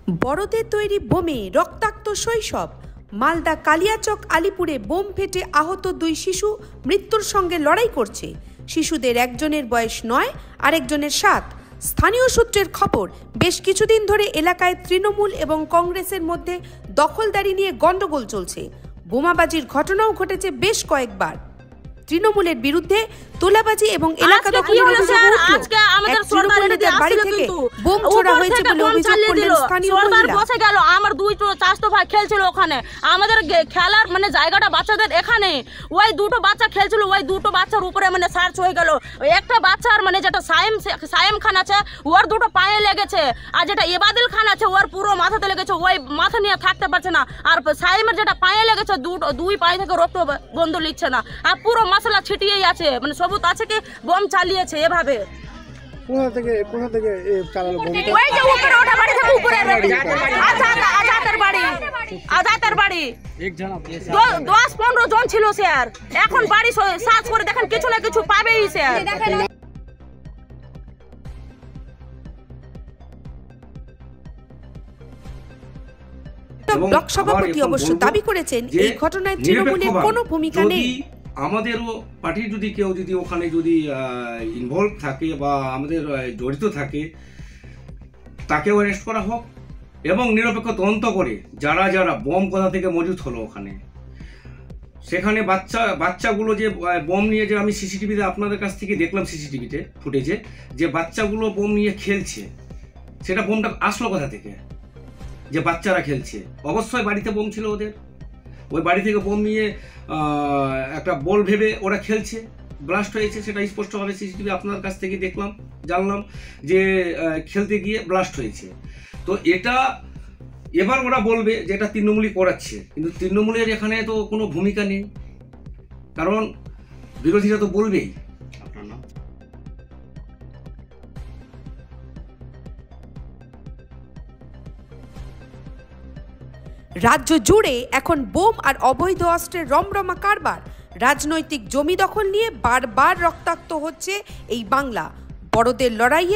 বড়দের তৈরি বোমে রক্তাক্ত শৈশব। মালদা কালিয়াচক আলিপুরে বোম ফেটে আহত 2 শিশু মৃত্যুর সঙ্গে লড়াই করছে। শিশুদের একজনের বয়স 9, আরেকজনের 7। স্থানীয় সূত্রের খবর, বেশ কিছুদিন ধরে এলাকায় তৃণমূল এবং কংগ্রেসের মধ্যে দখলদারি নিয়ে গন্ডগোল চলছে। বোমাবাজির ঘটনাও ঘটেছে বেশ কয়েকবার। তৃণমূলের বিরুদ্ধে তোলাবাজি এবং এলাকা দখলের অভিযোগ উঠল। এক তৃণমূলীদের বাড়ি থেকে বোম ছোড়া হয়েছে বলে অভিযোগ করলেন স্থানীয় মহিলা। বসে গেল, আমার 2 চাচতো ভাই খেলছিল ওখানে, আমাদের খেলার মানে জায়গাটা বাচ্চাদের এখানে। ওই 2টো বাচ্চা খেলছিল, ওই 2টো বাচ্চার উপরে মানে সার্চ হয়ে গেল। একটা বাচ্চার মানে যেটা সায়েম খান আছে, ওর 2টো পায়ে লেগেছে, আর যেটা এবাদিল খান আছে ওর পুরো মাথাতে লেগেছে, ওই মাথা নিয়ে থাকতে পারছে না। আর সায়েমের যেটা পায়ে লেগেছে, 2 পায়ে থেকে রক্ত বন্ধ লিখছে না, আর পুরো মশলা ছিটিয়েই আছে, মানে সবুত আছে কি বোম চালিয়েছে এভাবে। কোথা থেকে চালালো বোমটা? ওই যে উপরে ওটা বাড়ি থেকে উপরে আজাদের বাড়ি 10-15 জন ছিল স্যার। এখন বাড়ি সার্চ করে দেখেন, কিছু না কিছু পাবেই স্যার। ব্লক সভাপতি অবশ্য দাবি করেছেন এই ঘটনায় তৃণমূলের কোনো ভূমিকা নেই। আমাদেরও পার্টির যদি কেউ যদি ওখানে যদি ইনভলভ থাকে বা আমাদের জড়িত থাকে, তাকেও অ্যারেস্ট করা হোক এবং নিরপেক্ষ তদন্ত করে যারা যারা বোম কোথা থেকে মজুত হলো ওখানে, সেখানে বাচ্চাগুলো যে বোম নিয়ে, যে আমি সিসিটিভিতে আপনাদের কাছ থেকে দেখলাম, সিসিটিভিতে ফুটেজে যে বাচ্চাগুলো বোম নিয়ে খেলছে, সেটা বোমটা আসলো কোথা থেকে? যে বাচ্চারা খেলছে, অবশ্যই বাড়িতে বোম ছিল ওদের, ওই বাড়ি থেকে বোম নিয়ে একটা বল ভেবে ওরা খেলছে, ব্লাস্ট হয়েছে। সেটা স্পষ্টভাবে সিসিটিভি আপনার কাছ থেকে দেখলাম, জানলাম যে খেলতে গিয়ে ব্লাস্ট হয়েছে। তো এটা এবার ওরা বলবে যে এটা তৃণমূলই করাচ্ছে, কিন্তু তৃণমূলের এখানে তো কোনো ভূমিকা নেই, কারণ বিরোধীরা তো বলবেই। আপনার নাম? রাজ্য জুড়ে এখন বোম আর অবৈধ অস্ত্রের রমরমা কারবার। রাজনৈতিক জমি দখল নিয়ে বারবার রক্তাক্ত হচ্ছে এই বাংলা। বড়দের লড়াইয়ে